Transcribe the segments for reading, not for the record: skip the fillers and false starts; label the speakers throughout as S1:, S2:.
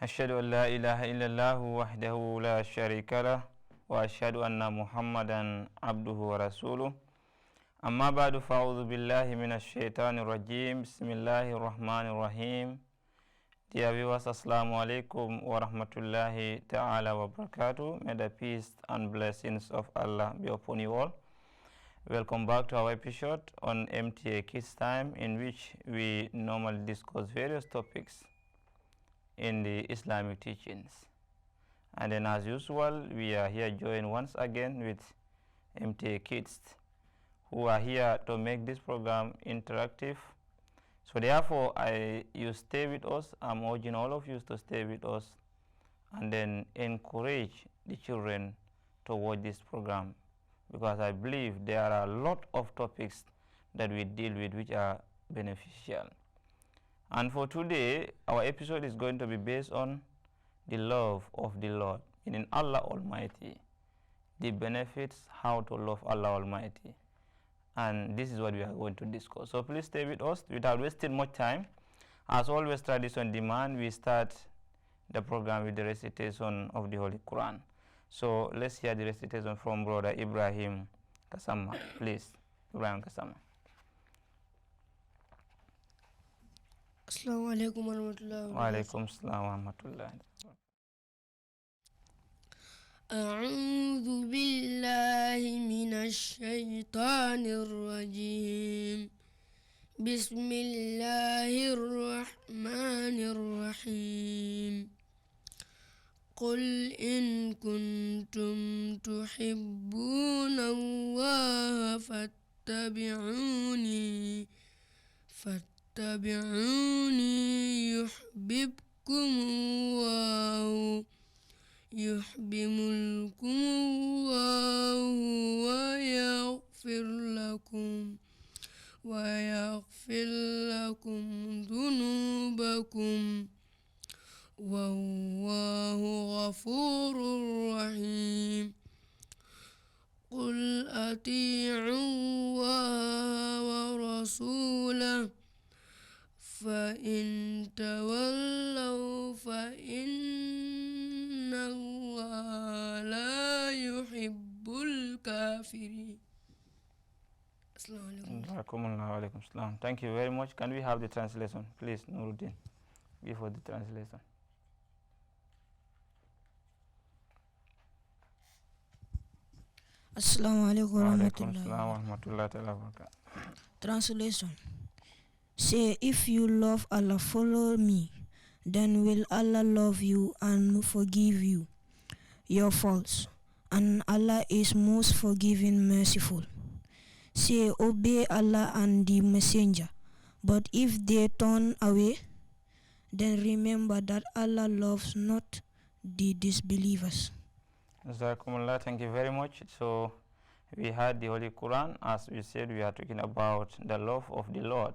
S1: أشهد أن لا إله إلا الله وحده لا شريك له وأشهد أن محمدا عبده ورسوله أما بعد فأعوذ بالله من الشيطان الرجيم بسم الله الرحمن الرحيم. Dear viewers, Assalamu alaikum wa rahmatullahi ta'ala wa barakatuh. May the peace and blessings of Allah be upon you all. Welcome back to our episode on MTA Kids Time, in which we normally discuss various topics in the Islamic teachings. And then as usual, we are here joined once again with MTA Kids, who are here to make this program interactive. So therefore, you stay with us. I'm urging all of you to stay with us and then encourage the children to watch this program, because I believe there are a lot of topics that we deal with which are beneficial. And for today, our episode is going to be based on the love of the Lord, meaning Allah Almighty, the benefits, how to love Allah Almighty. And this is what we are going to discuss. So please stay with us without wasting much time. As always, tradition demand, we start the program with the recitation of the Holy Quran. So let's hear the recitation from Brother Ibrahim Kasama. Please, Ibrahim Kasama.
S2: Assalamu alaikum wa rahmatullahi wa
S1: Wa alaikum assalam wa rahmatullahi.
S2: أعوذ بالله من الشيطان الرجيم بسم الله الرحمن الرحيم قل إن كنتم تحبون الله فاتبعوني يحببكم الله يحببكم الله ويغفر لكم ذنوبكم والله غفور رحيم قل أطيعوا الله ورسوله فإن تولوا فإن الله لا يحب الكافرين.
S1: Thank you very much. Can we have the translation, please, Nuruddin? Before the translation.
S2: Assalamu alaikum
S1: wa rahmatullahi.
S2: Translation. Say, if you love Allah, follow me. Then will Allah love you and forgive you your faults. And Allah is most forgiving, merciful. Say, obey Allah and the Messenger. But if they turn away, then remember that Allah loves not the disbelievers.
S1: Jazakumullah, thank you very much. So we had the Holy Quran. As we said, we are talking about the love of the Lord,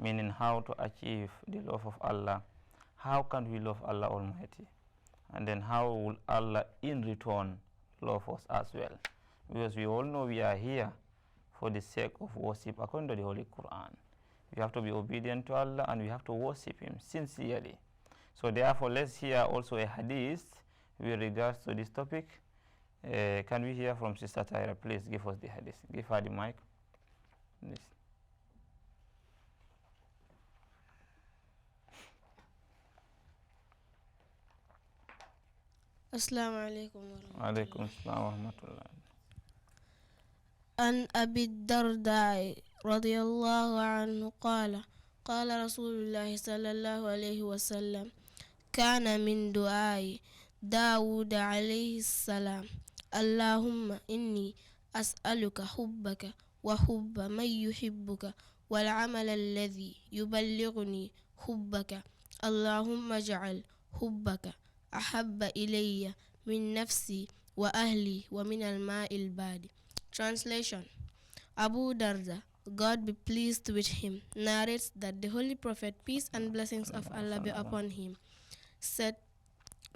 S1: meaning how to achieve the love of Allah. How can we love Allah Almighty? And then how will Allah in return love us as well? Because we all know we are here for the sake of worship according to the Holy Quran. We have to be obedient to Allah and we have to worship Him sincerely. So therefore, let's hear also a hadith with regards to this topic. Can we hear from Sister Tyra? Please give us the hadith. Give her the mic. Please.
S3: السلام عليكم
S1: وعليكم السلام ورحمة الله.
S3: عن أبي الدرداء رضي الله عنه قال قال رسول الله صلى الله عليه وسلم كان من دعاء داود عليه السلام اللهم إني أسألك حبك وحب من يحبك والعمل الذي يبلغني حبك اللهم اجعل حبك أحب إلي من نفسي وأهلي ومن الماء البارد. Translation. Abu Darda, God be pleased with him, narrates that the Holy Prophet, peace and blessings of Allah be upon him, said,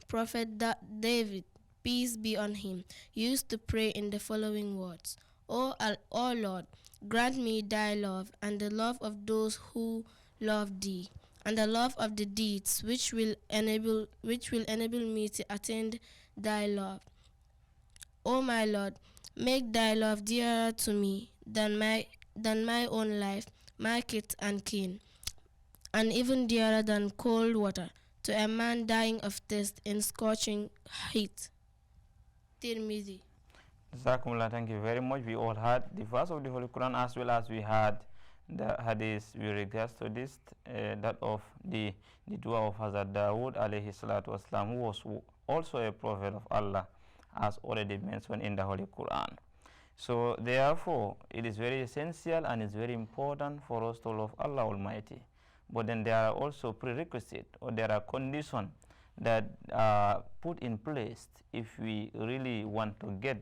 S3: Prophet David, peace be on him, used to pray in the following words: O Lord, grant me thy love and the love of those who love thee, and the love of the deeds which will enable me to attain thy love. O my Lord, make thy love dearer to me than my own life, my kith and kin, and even dearer than cold water to a man dying of thirst in scorching heat. Tirmidhi.
S1: Jazakumullah, thank you very much. We all had the verse of the Holy Quran as well as we had the hadith with regards to this, that of the dua of Hazrat Dawood alayhi salatu wasalam, who was also a prophet of Allah, as already mentioned in the Holy Quran. So therefore, it is very essential and it's very important for us to love Allah Almighty. But then there are also prerequisites, or there are conditions that are put in place if we really want to get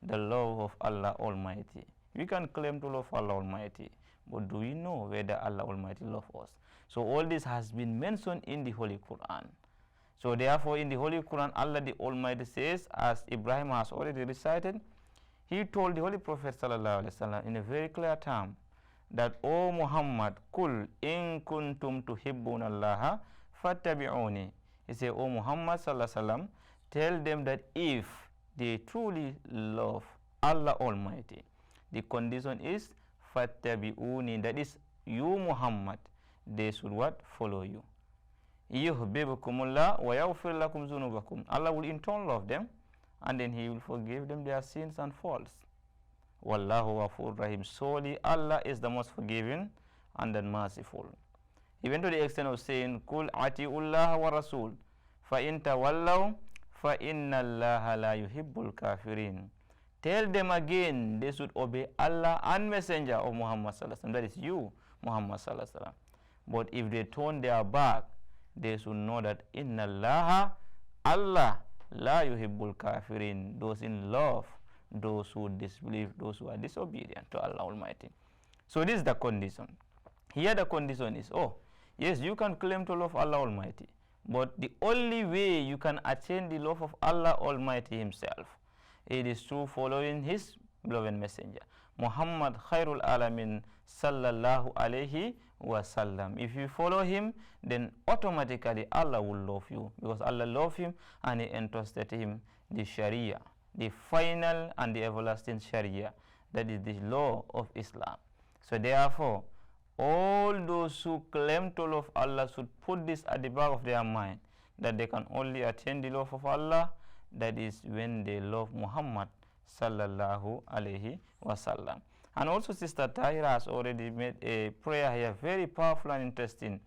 S1: the love of Allah Almighty. We can claim to love Allah Almighty, but do we know whether Allah Almighty loves us? So all this has been mentioned in the Holy Quran. So therefore, in the Holy Quran, Allah the Almighty says, as Ibrahim has already recited, he told the Holy Prophet ﷺ in a very clear term that, O Muhammad, kul in kuntum tuhibbuna Allah fattabi'uni. He said, O Muhammad ﷺ, tell them that if they truly love Allah Almighty, the condition is fattabi'uni, that is, you Muhammad, they should what? Follow you. Yuhibbukumullah wa yaghfir lakum dhunubakum. Allah will in turn love them, and then He will forgive them their sins and faults. Wallahu ghafur rahim. Surely Allah is the most forgiving and the merciful. Even to the extent of saying, Kul ati'ullah wa rasul, fa in tawallaw, fa inna allaha la yuhibbul kafirin. Tell them again they should obey Allah and Messenger of Muhammad sallallahu alaihi wasallam. That is you, Muhammad sallallahu alaihi wasallam. But if they turn their back, they should know that inna allaha, Allah, la yuhibbul kafirin, those in love, those who disbelieve, those who are disobedient to Allah Almighty. So this is the condition. Here the condition is, oh, yes, you can claim to love Allah Almighty, but the only way you can attain the love of Allah Almighty Himself, it is through following His beloved messenger, Muhammad Khairul Alamin sallallahu alayhi wa sallam. If you follow him, then automatically Allah will love you, because Allah loved him and He entrusted him the Sharia, the final and the everlasting Sharia, that is the law of Islam. So therefore, all those who claim to love Allah should put this at the back of their mind, that they can only attain the love of Allah, that is when they love Muhammad sallallahu alayhi wasallam. And also Sister Tahira has already made a prayer here, very powerful and interesting,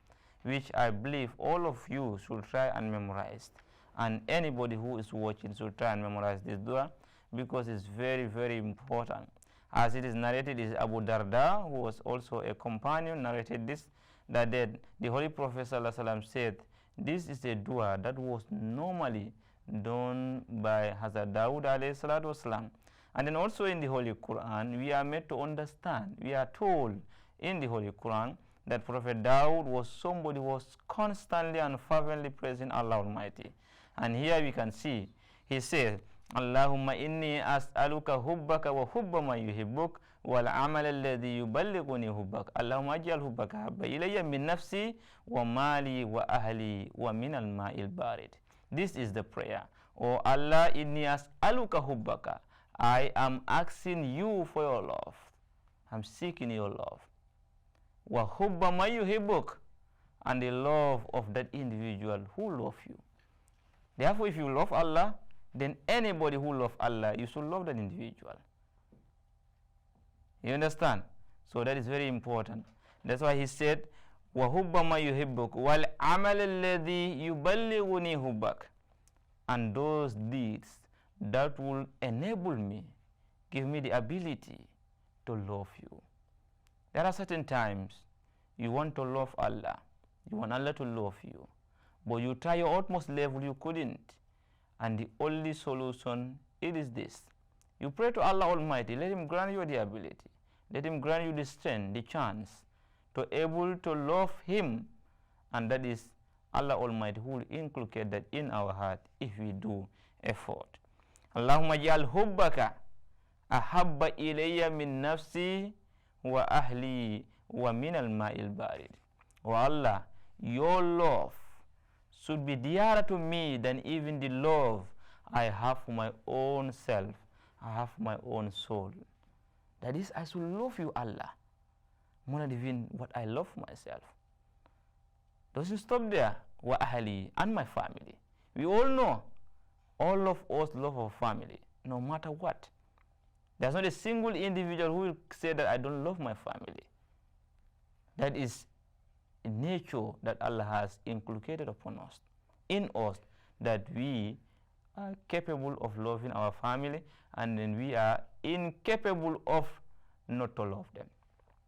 S1: which I believe all of you should try and memorize. And anybody who is watching should try and memorize this dua, because it's very, very important. As it is narrated, is Abu Darda, who was also a companion, narrated this, that the Holy Prophet ﷺ said, this is a dua that was normally done by Hazrat Dawood alayhi salatu wasalam. And then also in the Holy Quran, we are made to understand, we are told in the Holy Quran that Prophet Dawood was somebody who was constantly and fervently praising Allah Almighty. And here we can see, he says, Allahumma inni as'aluka hubbaka wa hubba ma yuhibbuk wal amal alladhi yuballighuni hubbak. Allahumma aj'al hubbaka habba ilayya min nafsi wa mali wa ahli wa min al-ma'il barid. This is the prayer. Oh Allah, inni as'aluka hubbaka. I am asking you for your love. I'm seeking your love. Wa hubba ma yuhibbuk, and the love of that individual who loves you. Therefore, if you love Allah, then anybody who loves Allah, you should love that individual. You understand? So that is very important. That's why he said, وَهُبَّ مَا يُحِبُّكَ وَالْعَمَلَ الَّذِي يُبَلِّغُنِي هُبَّكَ. And those deeds that will enable me, give me the ability to love you. There are certain times you want to love Allah, you want Allah to love you, but you try your utmost level, you couldn't. And the only solution, it is this. You pray to Allah Almighty, let Him grant you the ability, let Him grant you the strength, the chance to able to love Him, and that is Allah Almighty who will inculcate that in our heart if we do effort. Allahumma ja'al hubbaka ahabba ilayya min nafsi wa ahli wa min al-ma'il barid. Oh Allah, your love should be dearer to me than even the love I have for my own self, I have for my own soul. That is, I should love you, Allah, more than even what I love myself. Doesn't stop there. Wa ahli, and my family. We all know, all of us love our family, no matter what. There's not a single individual who will say that I don't love my family. That is a nature that Allah has inculcated upon us, in us, that we are capable of loving our family, and then we are incapable of not to love them.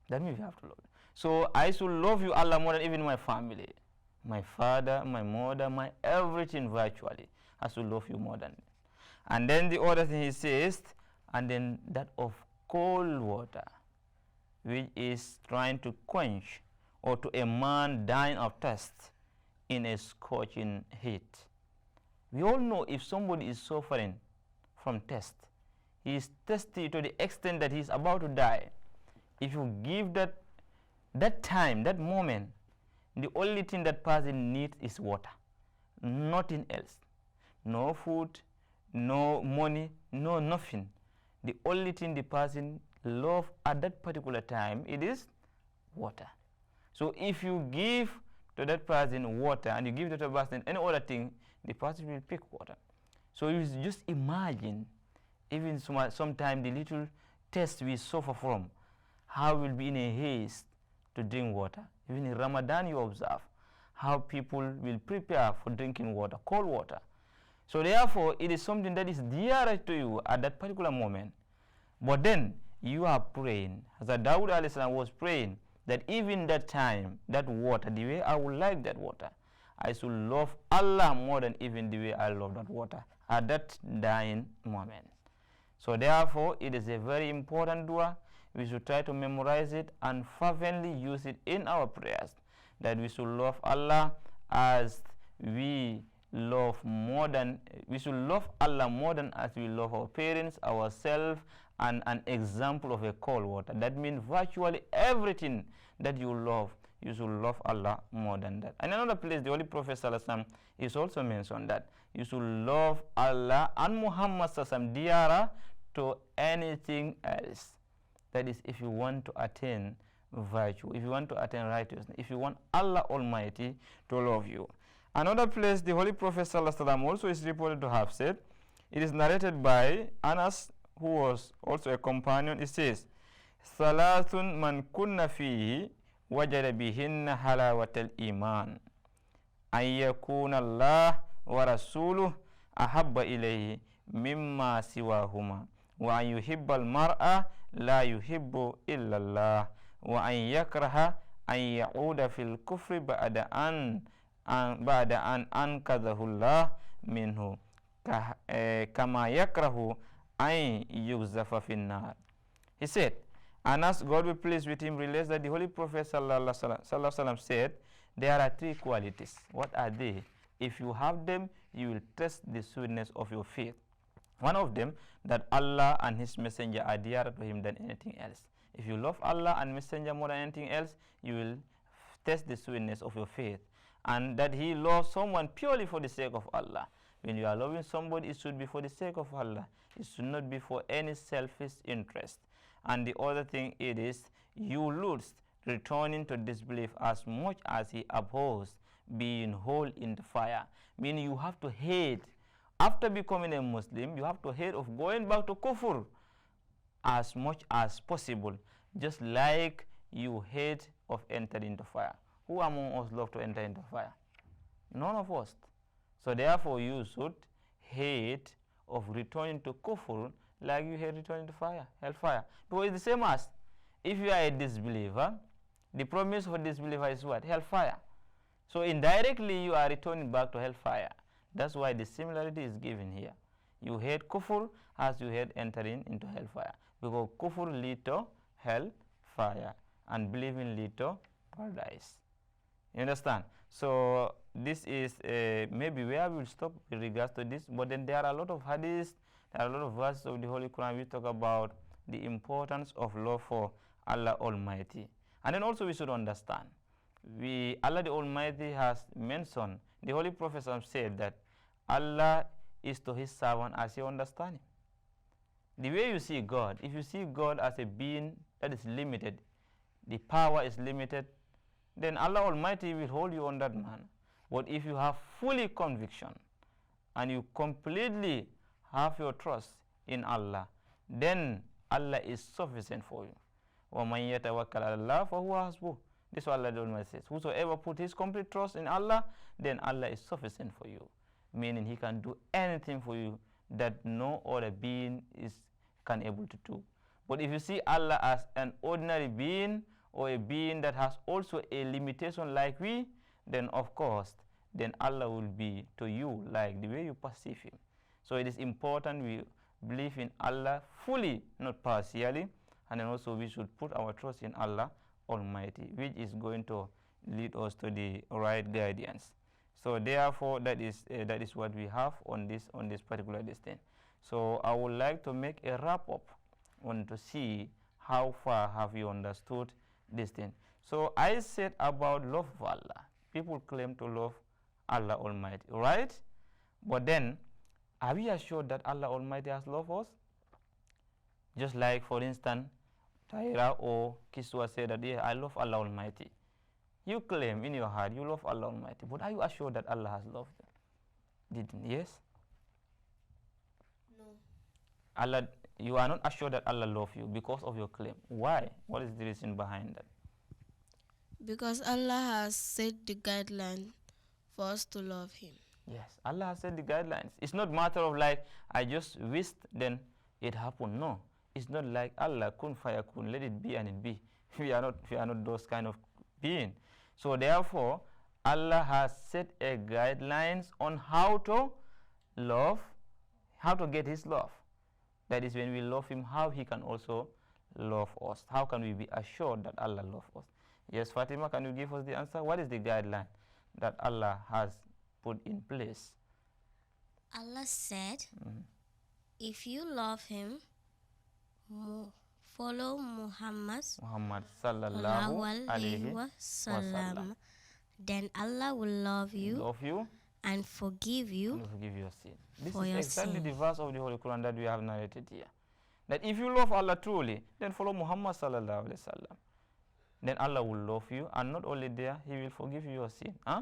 S1: That means we have to love them. So I should love you, Allah, more than even my family. My father, my mother, my everything virtually. I should love you more than them. And then the other thing he says, and then that of cold water, which is trying to quench, or to a man dying of thirst in a scorching heat. We all know if somebody is suffering from thirst, he is thirsty to the extent that he is about to die. If you give that time, that moment, the only thing that person needs is water, nothing else. No food, no money, no nothing. The only thing the person loves at that particular time, it is water. So if you give to that person water and you give to that person any other thing, the person will pick water. So you just imagine, even sometimes the little test we suffer from, how we'll be in a haste to drink water. Even in Ramadan you observe how people will prepare for drinking water, cold water. So therefore it is something that is dear to you at that particular moment. But then you are praying, as Dawood alayhi salam was praying, that even that time, that water, the way I would like that water, I should love Allah more than even the way I love that water at that dying moment. So therefore it is a very important dua. We should try to memorize it and fervently use it in our prayers, that we should love Allah as we love more than, we should love Allah more than as we love our parents, ourselves, and an example of a cold water. That means virtually everything that you love, you should love Allah more than that. And another place, the Holy Prophet ﷺ is also mentioned that you should love Allah and Muhammad ﷺ dearer to anything else. That is, if you want to attain virtue, if you want to attain righteousness, if you want Allah Almighty to love you. Another place, the Holy Prophet ﷺ also is reported to have said, it is narrated by Anas, who was also a companion. It says, Salathun man kunna fihi wajada bihinna halawatal iman. An yakuna Allah wa rasuluh ahabba ilayhi mimma siwahuma. Wa an yuhibba al-mar'a la yuhibbu illa Allah. Wa an yakraha an ya'uda fil kufri ba'da an ankadahu Allah minhu. Kama yakrahu an yuzafa finnar. He said, Anas, God be pleased with him, relates that the Holy Prophet sallallahu alaihi wasallam said, there are three qualities. What are they? If you have them, you will test the sweetness of your faith. One of them, that Allah and His Messenger are dearer to Him than anything else. If you love Allah and Messenger more than anything else, you will test the sweetness of your faith. And that He loves someone purely for the sake of Allah. When you are loving somebody, it should be for the sake of Allah. It should not be for any selfish interest. And the other thing it is, you lose returning to disbelief as much as he abhors being whole in the fire. Meaning you have to hate, after becoming a Muslim, you have to hate of going back to kufr as much as possible, just like you hate of entering the fire. Who among us love to enter into fire? None of us. So therefore you should hate of returning to kufr like you hate returning to fire, hellfire. Because it's the same as if you are a disbeliever, the promise for disbeliever is what? Hellfire. So indirectly you are returning back to hellfire. That's why the similarity is given here. You hate kufr as you hate entering into hellfire. Because kufr lead to hellfire and believing lead to paradise. You understand? So this is maybe where we will stop with regards to this. But then there are a lot of hadiths, there are a lot of verses of the Holy Quran which talk about the importance of love for Allah Almighty. And then also we should understand Allah the Almighty has mentioned, the Holy Prophet said that Allah is to his servant as he understands him. The way you see God, if you see God as a being that is limited, the power is limited, then Allah Almighty will hold you on that manner. But if you have fully conviction and you completely have your trust in Allah, then Allah is sufficient for you. وَمَنْ يَتَوَكَّلْ عَلَى اللَّهِ فَهُوَ حَسْبُهُ. This is what Allah Almighty says. Whosoever put his complete trust in Allah, then Allah is sufficient for you. Meaning he can do anything for you that no other being can able to do. But if you see Allah as an ordinary being or a being that has also a limitation like we, then of course, then Allah will be to you like the way you perceive him. So it is important we believe in Allah fully, not partially, and then also we should put our trust in Allah Almighty, which is going to lead us to the right guidance. So therefore, that is what we have on this particular distance. So I would like to make a wrap up on to see how far have you understood this thing. So I said about love of Allah. People claim to love Allah Almighty, right? But then, are we assured that Allah Almighty has loved us? Just like, for instance, Taira or Kiswa said that, yeah, I love Allah Almighty. You claim in your heart you love Allah Almighty, but are you assured that Allah has loved you? Yes?
S3: No.
S1: Allah, you are not assured that Allah loves you because of your claim. Why? What is the reason behind that?
S3: Because Allah has set the guideline for us to love him.
S1: Yes, Allah has set the guidelines. It's not matter of like, I just wished, then it happened. No. It's not like Allah, kun fayakun, let it be and it be. We are not those kind of beings. So therefore, Allah has set a guidelines on how to love, how to get his love. That is when we love him, how he can also love us. How can we be assured that Allah loves us? Yes, Fatima, can you give us the answer? What is the guideline that Allah has put in place?
S4: Allah said, if you love him, follow Muhammad sallallahu alaihi wasallam, then Allah will love you and forgive you
S1: your sin. This
S4: for
S1: is
S4: your
S1: exactly
S4: sin.
S1: the verse of the Holy Quran that we have narrated here. That if you love Allah truly, then follow Muhammad sallallahu alaihi wasallam. Then Allah will love you, and not only there, he will forgive you your sin. Huh?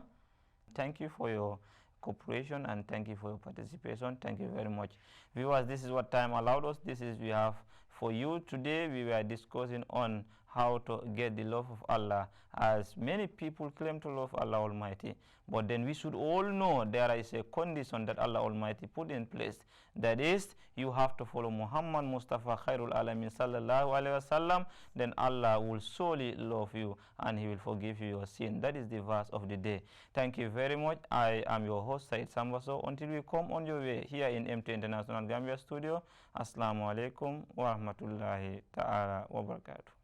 S1: Thank you for your cooperation and thank you for your participation. Thank you very much. Viewers, this is what time allowed us. This is we have for you today. We were discussing on how to get the love of Allah, as many people claim to love Allah Almighty. But then we should all know there is a condition that Allah Almighty put in place. That is, you have to follow Muhammad Mustafa Khairul Alamin sallallahu alaihi wasallam. Then Allah will surely love you and he will forgive you your sin. That is the verse of the day. Thank you very much. I am your host Said Sambaso. Until we come on your way here in MTA International Gambia Studio. Assalamu alaikum wa rahmatullahi ta'ala wa barakatuh.